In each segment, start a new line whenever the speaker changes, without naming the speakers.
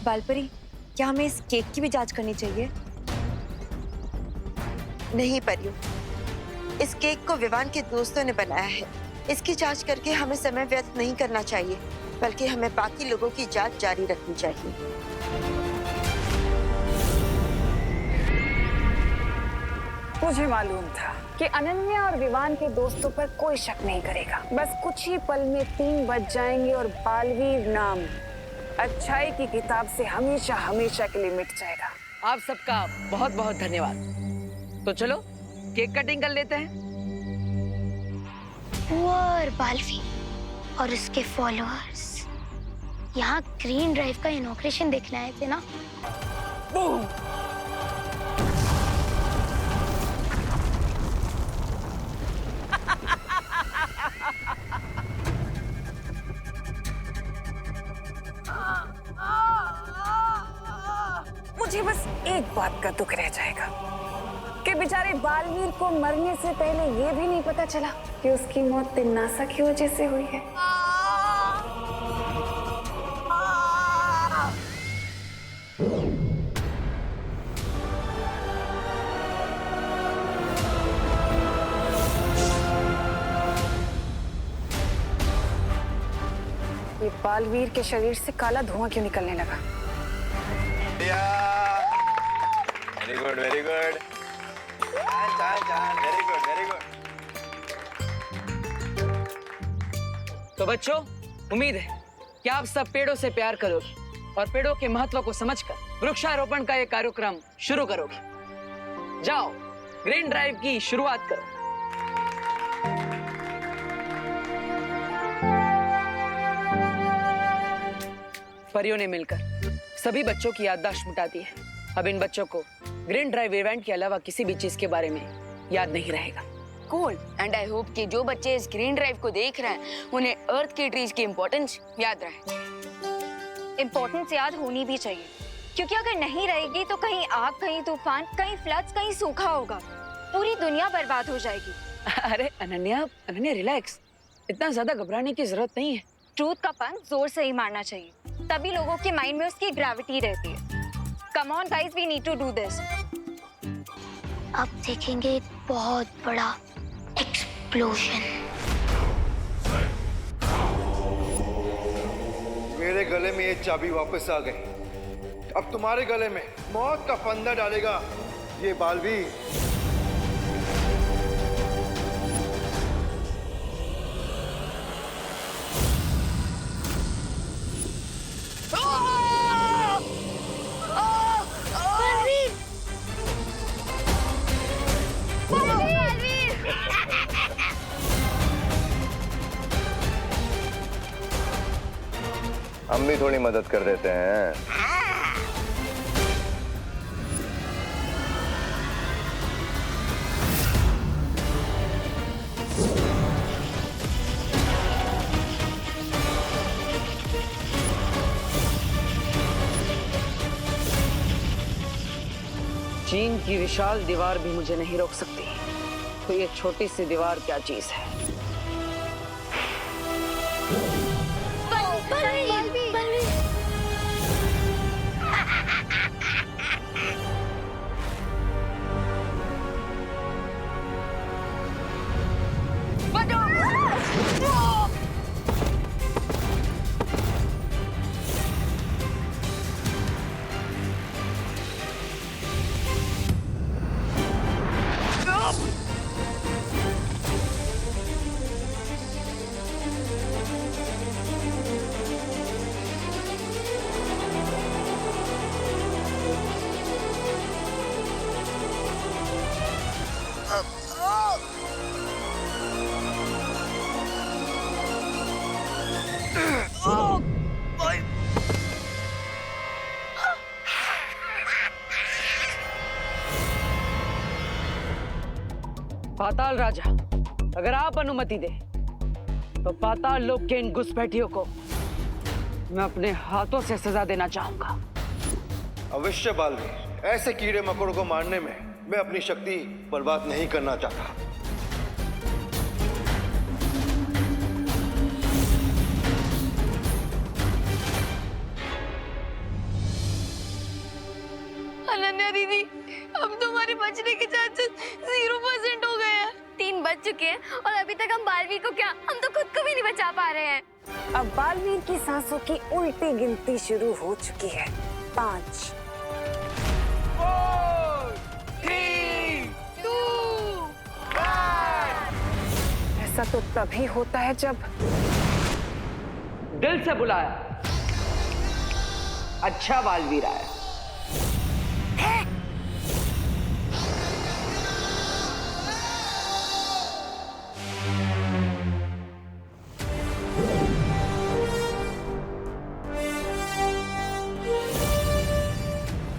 बालपरी, क्या हमें इस केक की भी जांच करनी चाहिए?
नहीं परियो, इस केक को विवान के दोस्तों ने बनाया है। इसकी जांच करके हमें समय व्यर्थ नहीं करना चाहिए, बल्कि हमें बाकी लोगों की जांच जारी रखनी चाहिए।
मुझे मालूम था कि अनन्या और विवान के दोस्तों पर कोई शक नहीं करेगा। बस कुछ ही पल में 3 बज जाएंगे और बालवीर नाम अच्छाई की किताब से हमेशा हमेशा के लिए मिट जाएगा।
आप सबका बहुत बहुत धन्यवाद। तो चलो केक कटिंग कर लेते हैं।
और बालवीर और उसके फॉलोअर्स यहाँ ग्रीन ड्राइव का इनॉग्रेशन देखने आए थे ना?
बूम! मुझे बस एक बात का दुख रह जाएगा कि बेचारे बालवीर को मरने से पहले ये भी नहीं पता चला कि उसकी मौत तिन्नासा की वजह से हुई है। ये बालवीर के शरीर से काला धुआं क्यों निकलने लगा?
Very good very good, very good very good.
तो बच्चों, उम्मीद है कि आप सब पेड़ों से प्यार करोगे और पेड़ों के महत्व को समझकर वृक्षारोपण का ये कार्यक्रम शुरू करोगे। जाओ, ग्रीन ड्राइव की शुरुआत करो। परियों ने मिलकर सभी बच्चों की याददाश्त मिटा दी है। अब इन बच्चों को ग्रीन ड्राइव इवेंट के अलावा किसी भी चीज के बारे में याद नहीं रहेगा।
कूल एंड आई होप कि जो बच्चे इस ग्रीन ड्राइव को देख रहे हैं उन्हें अर्थ के ट्रीज की इम्पोर्टेंस याद रहे।
इम्पोर्टेंस याद होनी भी चाहिए, क्योंकि अगर नहीं रहेगी तो कहीं आग, कहीं तूफान, कहीं फ्लड्स, कहीं सूखा होगा, पूरी दुनिया बर्बाद हो जाएगी।
अरे अनन्या रिलैक्स, इतना ज्यादा घबराने की जरूरत नहीं है।
ट्रूथ का पंख जोर से ही मारना चाहिए, तभी लोगों के माइंड में उसकी ग्रेविटी रहती है। Come on guys, we need to do this.
अब देखेंगे एक बहुत बड़ा एक्सप्लोजन।
मेरे गले में ये चाबी वापस आ गई। अब तुम्हारे गले में मौत का फंदा डालेगा ये बालवीर।
हम भी थोड़ी मदद कर देते हैं।
चीन की विशाल दीवार भी मुझे नहीं रोक सकती, तो ये छोटी सी दीवार क्या चीज है। पाताल राजा, अगर आप अनुमति दे तो पाताल लोक के इन घुसपैठियों को मैं अपने हाथों से सजा देना चाहूंगा।
अवश्य बालवीर, ऐसे कीड़े मकोड़ों को मारने में मैं अपनी शक्ति बर्बाद नहीं करना चाहता।
अनन्या दीदी, अब तुम्हारे बचने के चांसेस 0% हो गए हैं।
3 बज चुके हैं और अभी तक हम बालवीर को क्या, हम तो खुद को भी नहीं बचा पा रहे हैं।
अब बालवीर की सांसों की उल्टी गिनती शुरू हो चुकी है। 5
4 3 2
ऐसा तो तभी होता है जब
दिल से बुलाया, अच्छा बालवीर आया।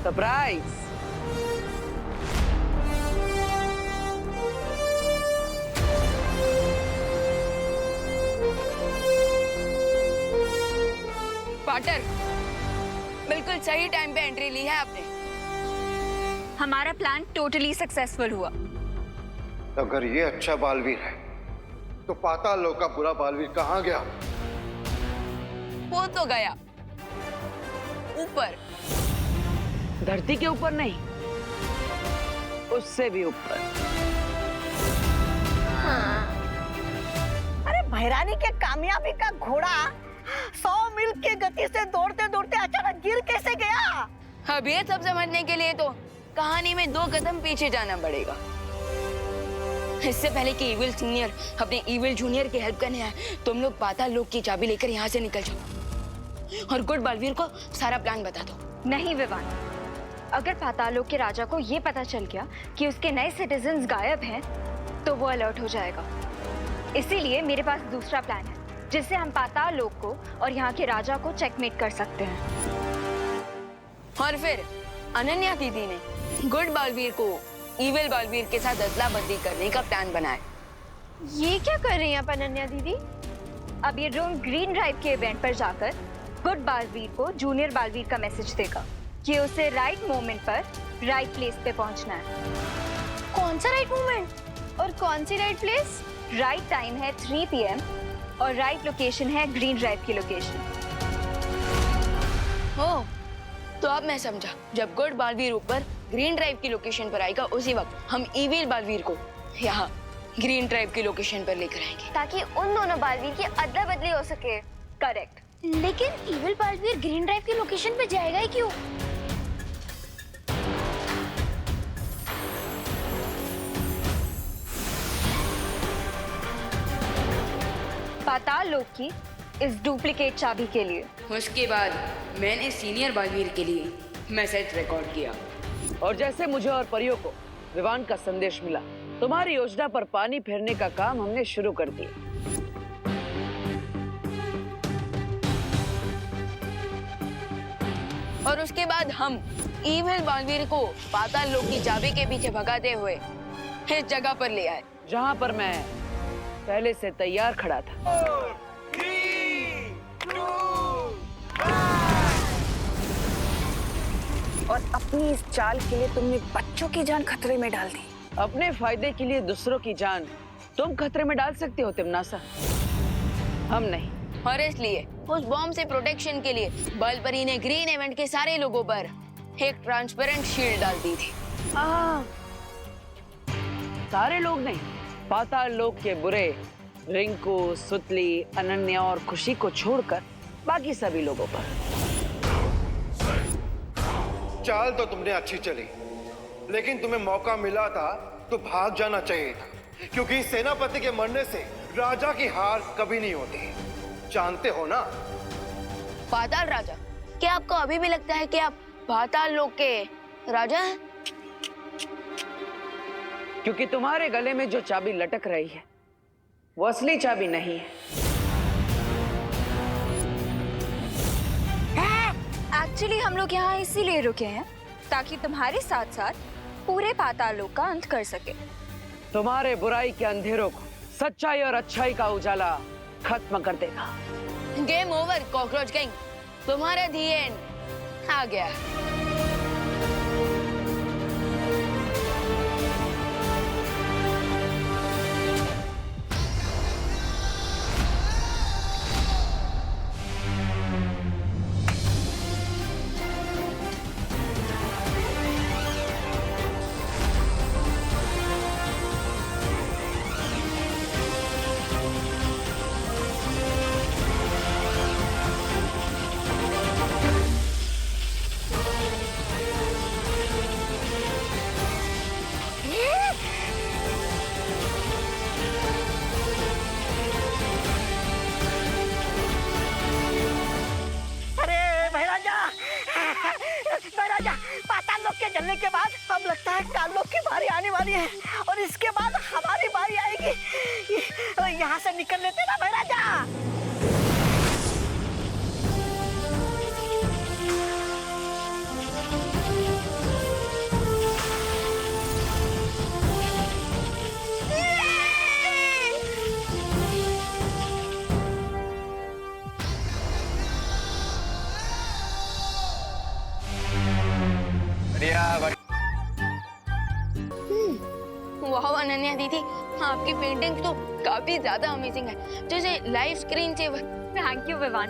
सरप्राइज।
पार्टनर, बिल्कुल सही टाइम पे एंट्री ली है आपने।
हमारा प्लान टोटली सक्सेसफुल हुआ।
अगर ये अच्छा बालवीर है तो पाताल लोक का बुरा बालवीर कहाँ गया?
वो तो गया ऊपर।
धरती के ऊपर नहीं, उससे भी ऊपर।
अरे भैरानी के कामयाबी का घोड़ा 100 मील की गति से दौड़ते दौड़ते अचानक गिर कैसे गया?
अब ये सब समझने के लिए तो कहानी में 2 कदम पीछे जाना पड़ेगा। इससे पहले कि इविल सीनियर अपने इविल जूनियर की हेल्प करने आए, तुम लोग पाताल लोक की चाबी लेकर यहाँ से निकल जाओ और गुड बालवीर को सारा प्लान बता दो।
नहीं विवान, अगर पाताल लोक के राजा को ये पता चल गया कि उसके नए सिटीजन्स गायब हैं, तो वो अलर्ट हो जाएगा। इसीलिए मेरे पास दूसरा प्लान है, जिससे हम पाताल लोक को और यहाँ के राजा को चेकमेट कर सकते हैं।
और फिर अनन्या दीदी ने गुड बालवीर को इविल बालवीर के साथ अदला बदली करने का प्लान बनाया।
ये क्या कर रही हैं आप अनन्या दीदी? अब ये ड्रोन ग्रीन ड्राइव के इवेंट पर जाकर गुड बालवीर को जूनियर बालवीर का मैसेज देगा कि उसे राइट मोमेंट पर राइट प्लेस पे पहुंचना है। कौन सा राइट मोमेंट और कौन सी राइट प्लेस? राइट टाइम है 3 PM और राइट लोकेशन है ग्रीन ड्राइव की लोकेशन।
ओ, तो अब मैं समझा। जब गुड बालवीर ऊपर ग्रीन ड्राइव की लोकेशन पर आएगा, उसी वक्त हम इविल बालवीर को यहाँ ग्रीन ड्राइव की लोकेशन पर लेकर आएंगे,
ताकि उन दोनों बालवीर की अदला बदली हो सके। करेक्ट।
लेकिन इविल बालवीर ग्रीन ड्राइव की लोकेशन पे जाएगा ही क्यों?
पाताल लोक की इस डुप्लीकेट चाबी के लिए।
उसके बाद मैंने सीनियर बालवीर के लिए मैसेज रिकॉर्ड किया।
और जैसे मुझे और परियों को विवान का संदेश मिला, तुम्हारी योजना पर पानी फेरने का काम हमने शुरू कर दिया।
और उसके बाद हम इविल बालवीर को पाताल लोक की चाबी के पीछे भगाते हुए इस जगह पर ले आए,
जहां पर मैं पहले से तैयार खड़ा था।
और अपनी इस चाल के लिए तुमने बच्चों की जान खतरे में डाल दी।
अपने फायदे के लिए दूसरों की जान तुम खतरे में डाल सकती हो तिमनासा, हम नहीं।
और इसलिए उस बॉम्ब से प्रोटेक्शन के लिए बलपरी ने ग्रीन इवेंट के सारे लोगों पर एक ट्रांसपेरेंट शील्ड डाल दी थी।
सारे लोग नहीं, पाताल लोक के बुरे रिंकू, सुतली, अनन्या और खुशी को छोड़कर बाकी सभी लोगों पर।
चाल तो तुमने अच्छी चली, लेकिन तुम्हें मौका मिला था तो भाग जाना चाहिए था, क्योंकि सेनापति के मरने से राजा की हार कभी नहीं होती, जानते हो ना?
पाताल राजा, क्या आपको अभी भी लगता है कि आप पाताल लोक के राजा हैं?
क्योंकि तुम्हारे गले में जो चाबी लटक रही है वो असली चाबी नहीं है।
एक्चुअली हम लोग यहाँ इसीलिए रुके हैं ताकि तुम्हारे साथ साथ पूरे पाताल लोक का अंत कर सके।
तुम्हारे बुराई के अंधेरों को सच्चाई और अच्छाई का उजाला खत्म कर देगा।
गेम ओवर कॉकरोच गैंग, तुम्हारा दी एंड आ गया।
राजा, पाताल लोक के जलने के बाद अब लगता है काल लोक की बारी आने वाली है और इसके बाद हमारी बारी आएगी। यहाँ से निकल लेते ना भाई राजा।
वाह अनन्या दीदी, आपकी पेंटिंग तो काफी ज्यादा अमेजिंग है, जैसे live screen saver.
Thank you Vivaan.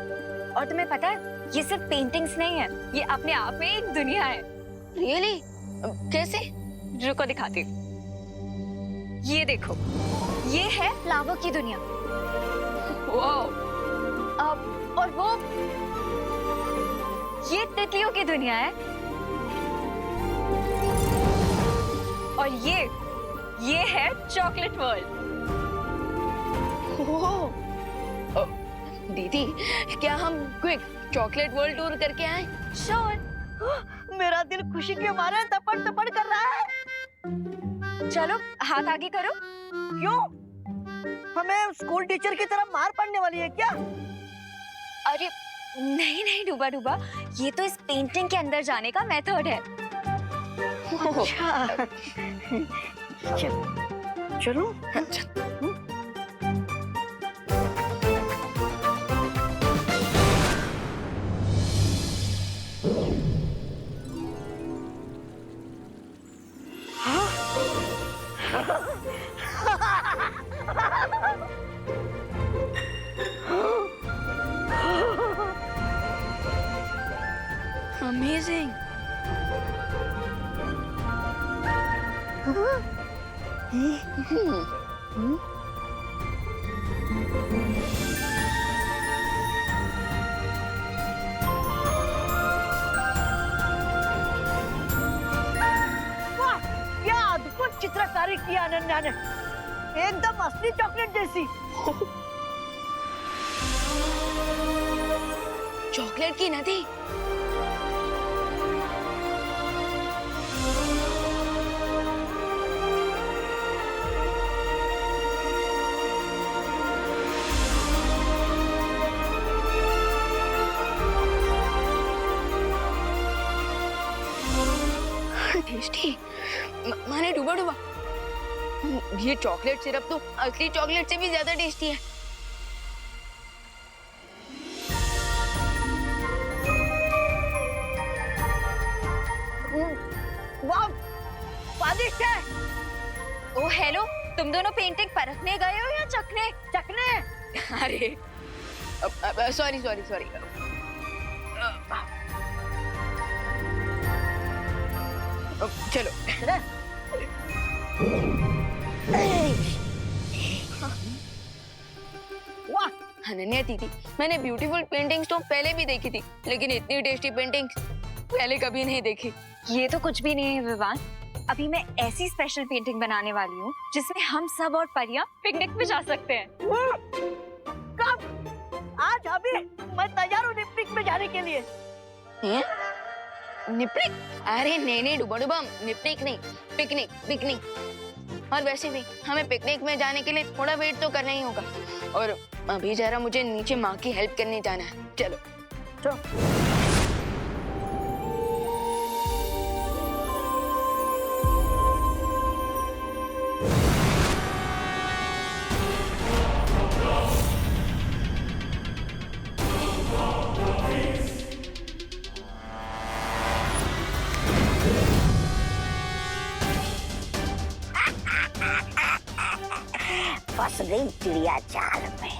और तुम्हें पता है ये सिर्फ पेंटिंग्स नहीं है, ये अपने आप में एक दुनिया है।
रियली? कैसे?
रुको दिखाती हूँ। ये देखो, ये है फ्लावर की दुनिया।
वाह।
और वो ये तितलियों की दुनिया है। और ये है चॉकलेट वर्ल्ड।
दीदी, क्या हम क्विक चॉकलेट वर्ल्ड टूर करके आए?
श्योर।
मेरा दिल खुशी के मारे तपड़ तपड़ कर रहा है।
चलो हाथ आगे करो।
क्यों? हमें स्कूल टीचर की तरह मार पड़ने वाली है क्या?
अरे नहीं नहीं डूबा डूबा, ये तो इस पेंटिंग के अंदर जाने का मेथड है।
अच्छा। चलो।
अमेजिंग।
वाह, क्या अद्भुत चित्रकारी किया अनन्या ने, एकदम असली चॉकलेट जैसी।
चॉकलेट की नदी। टेस्टी। माने डूबा डूबा, ये चॉकलेट सिरप तो असली चॉकलेट से भी ज्यादा टेस्टी है।
वाह, स्वादिष्ट है।
ओ हेलो, तुम दोनों पेंटिंग परखने गए हो या चखने?
चखने।
अरे सॉरी सॉरी सॉरी। चलो।
वाह
अनन्या दीदी, मैंने ब्यूटीफुल पेंटिंग्स तो पहले भी देखी थी, लेकिन इतनी टेस्टी पेंटिंग्स पहले कभी नहीं देखी।
ये तो कुछ भी नहीं है विवान। अभी मैं ऐसी स्पेशल पेंटिंग बनाने वाली हूँ जिसमें हम सब और परियां पिकनिक पे जा सकते हैं।
कब? आज अभी मैं तैयार हूँ पिकनिक में जाने के लिए।
निपनिक? अरे नहीं नहीं डुबा डुबा, निपनिक नहीं, पिकनिक पिकनिक। और वैसे भी हमें पिकनिक में जाने के लिए थोड़ा वेट तो करना ही होगा, और अभी जरा मुझे नीचे माँ की हेल्प करने जाना है। चलो
चलो। फंस गई चिड़िया जाल में।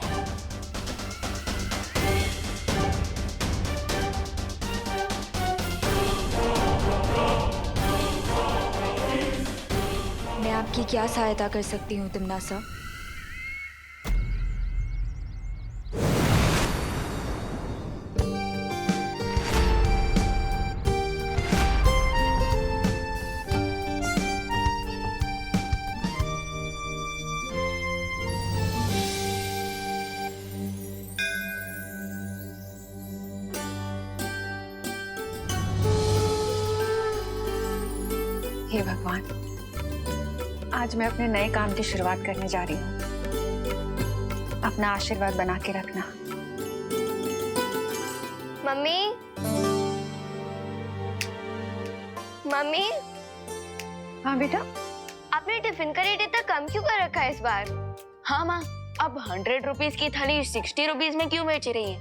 मैं आपकी क्या सहायता कर सकती हूँ तिमनासा?
हे भगवान, आज मैं अपने नए काम की शुरुआत करने जा रही हूँ। अपना आशीर्वाद बना के रखना।
मम्मी, मम्मी,
हाँ बेटा।
आपने टिफिन का रेट इतना कम क्यों कर रखा है इस बार?
हाँ माँ, अब 100 रुपीज की थाली 60 रुपीज में क्यों बेच रही है?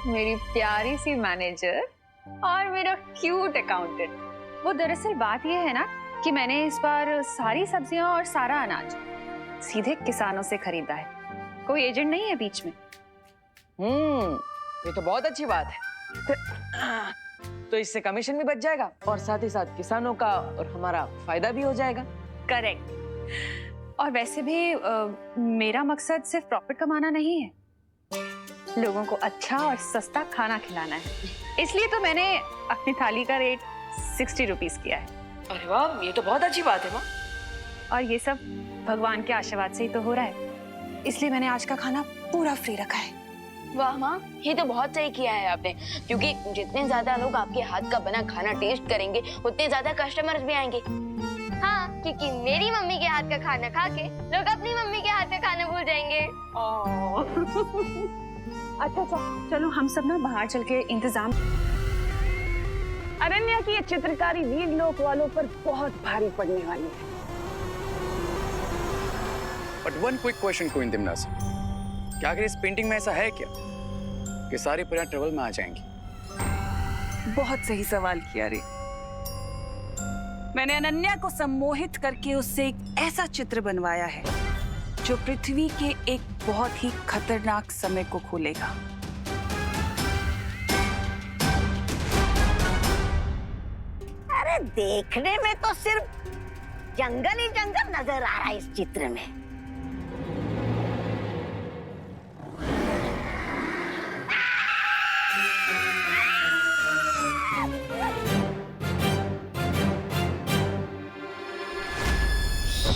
मेरी प्यारी सी मैनेजर और मेरा क्यूट अकाउंटेंट। वो दरअसल बात ये है ना कि मैंने इस बार सारी सब्जियां और सारा अनाज सीधे किसानों से खरीदा है। कोई एजेंट नहीं है बीच में।
ये तो बहुत अच्छी बात है। तो इससे कमीशन भी बच जाएगा और साथ ही साथ किसानों का और हमारा फायदा भी हो जाएगा।
करेक्ट। और वैसे भी मेरा मकसद सिर्फ प्रॉफिट कमाना नहीं है, लोगों को अच्छा और सस्ता खाना खिलाना है। इसलिए तो मैंने अपनी थाली का रेट 60 रुपीज किया है।
अरे वाह, ये तो बहुत अच्छी बात है माँ।
और ये सब भगवान के आशीर्वाद से ही तो हो रहा है, इसलिए मैंने आज का खाना पूरा फ्री रखा है।
वाह माँ, ये तो बहुत सही किया है आपने, क्योंकि जितने ज्यादा लोग आपके हाथ का बना खाना टेस्ट करेंगे उतने ज्यादा कस्टमर्स भी आएंगे।
हाँ, क्योंकि मेरी मम्मी के हाथ का खाना खा के लोग अपनी मम्मी के हाथ का खाना भूल जाएंगे।
अच्छा, चलो हम सब ना बाहर चल के इंतजाम।
अनन्या की ये चित्रकारी वीर लोक वालों पर बहुत भारी पड़ने वाली है।
But one quick question queen तिमनास, क्या अगर इस पेंटिंग में ऐसा है क्या कि सारी परियां ट्रेवल में आ जाएंगी?
बहुत सही सवाल किया रे। मैंने अनन्या को सम्मोहित करके उससे एक ऐसा चित्र बनवाया है जो पृथ्वी के एक बहुत ही खतरनाक समय को खोलेगा।
अरे देखने में तो सिर्फ जंगल ही जंगल नजर आ रहा है इस चित्र में।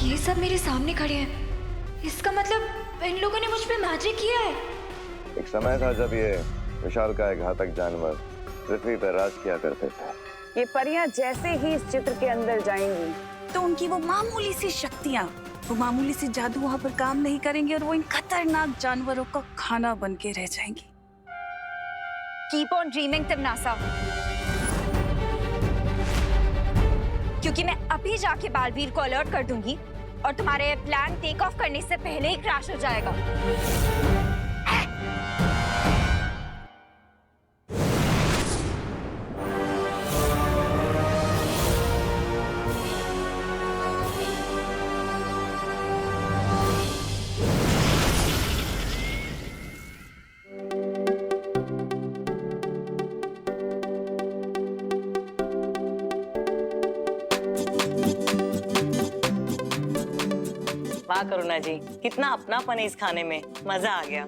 ये सब मेरे सामने खड़े हैं, इसका मतलब इन लोगों ने मुझ पे मैजिक किया है।
एक समय था जब ये विशालकाय घातक जानवर पृथ्वी पर राज किया करते थे।
ये परियां जैसे ही इस चित्र के अंदर जाएंगी तो उनकी वो मामूली सी शक्तियां, वो मामूली सी जादू वहां पर काम नहीं करेंगे और वो इन खतरनाक जानवरों का खाना बन के रह जाएंगी।
कीप ऑन ड्रीमिंग तिमनासा, क्योंकि मैं अभी जाके बालवीर को अलर्ट कर दूंगी और तुम्हारे प्लान टेक ऑफ करने से पहले ही क्रैश हो जाएगा।
वाह करुणा जी, कितना अपनापन है इस खाने में, मजा आ गया।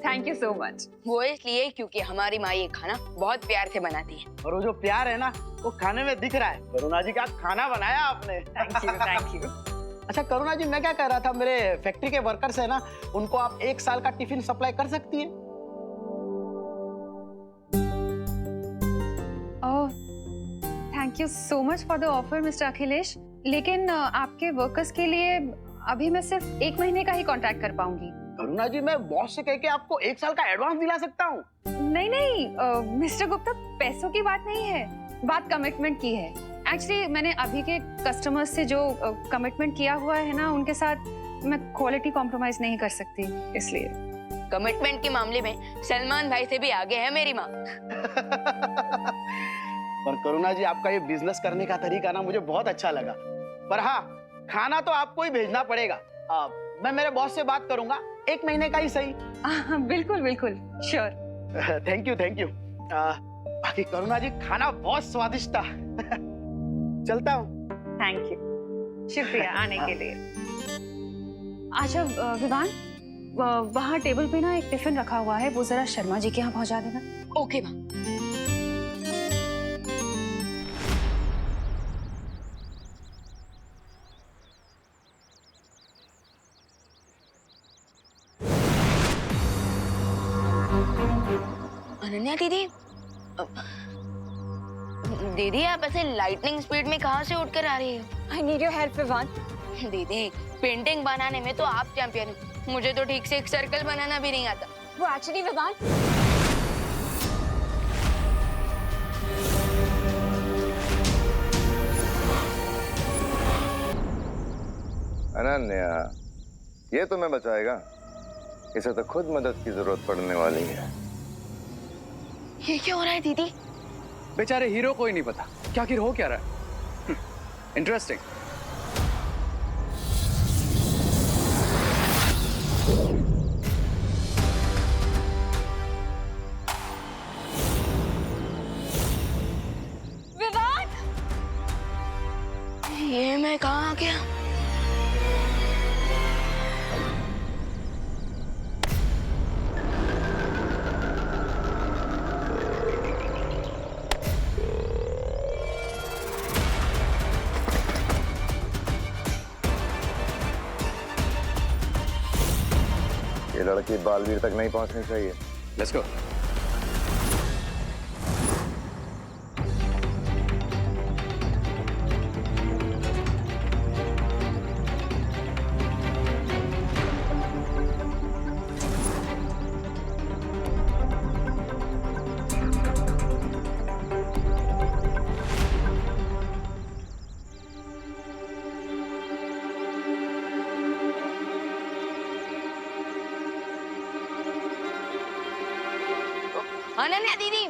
Thank you so much.
वो इसलिए क्योंकि हमारी माँ ये खाना बहुत प्यार से बनाती है।
और वो जो प्यार है ना, वो खाने में दिख रहा है। करुणा जी, क्या खाना बनाया आपने।
Thank you.
अच्छा करुणा जी, मैं क्या कह रहा था, मेरे फैक्ट्री के वर्कर्स है ना, उनको आप 1 साल का टिफिन सप्लाई कर सकती हैं।
Thank you so much for the offer mister Akhilesh, लेकिन आपके वर्कर्स के लिए अभी मैं सिर्फ 1 महीने का ही कॉन्ट्रैक्ट कर पाऊंगी।
करुणा जी, मैं बॉस से कह के आपको 1 साल का एडवांस दिला सकता हूँ।
नहीं मिस्टर गुप्ता, पैसों की बात नहीं है, बात कमिटमेंट की है। एक्चुअली मैंने अभी के कस्टमर्स से जो कमिटमेंट किया हुआ है ना, उनके साथ मैं क्वालिटी कॉम्प्रोमाइज नहीं कर सकती, इसलिए।
कमिटमेंट के मामले में सलमान भाई से भी आगे है मेरी माँ।
पर करुणा जी, आपका ये बिजनेस करने का तरीका ना मुझे बहुत अच्छा लगा। पर हाँ, खाना तो आपको ही भेजना पड़ेगा। मैं मेरे बॉस से बात करूंगा, 1 महीने का ही सही।
बिल्कुल श्योर।
Thank you. बाकी करुणा जी, खाना बहुत स्वादिष्ट था। चलता हूँ।
थैंक यू, शुक्रिया आने के लिए। अच्छा विवान, वहाँ टेबल पे ना एक टिफिन रखा हुआ है, वो जरा शर्मा जी के यहाँ पहुँचा देना।
ओके माँ। अनन्या दीदी, दीदी आप ऐसे लाइटनिंग स्पीड में कहाँ से उठकर आ रही हो?
I need your help Vivaan.
दीदी पेंटिंग बनाने में तो आप चैंपियन हो, मुझे तो ठीक से एक सर्कल बनाना भी नहीं आता।
वो एक्चुअली विवान,
अनन्या, ये तुम्हें बचाएगा? इसे तो खुद मदद की जरूरत पड़ने वाली है।
ये क्या हो रहा है दीदी?
बेचारे हीरो को ही नहीं पता क्या आखिर हो क्या रहा है। इंटरेस्टिंग।
विवान!
ये मैं कहाँ आ गया?
ये लड़की बालवीर तक नहीं पहुंचनी चाहिए।
Let's go.
अनन्या दीदी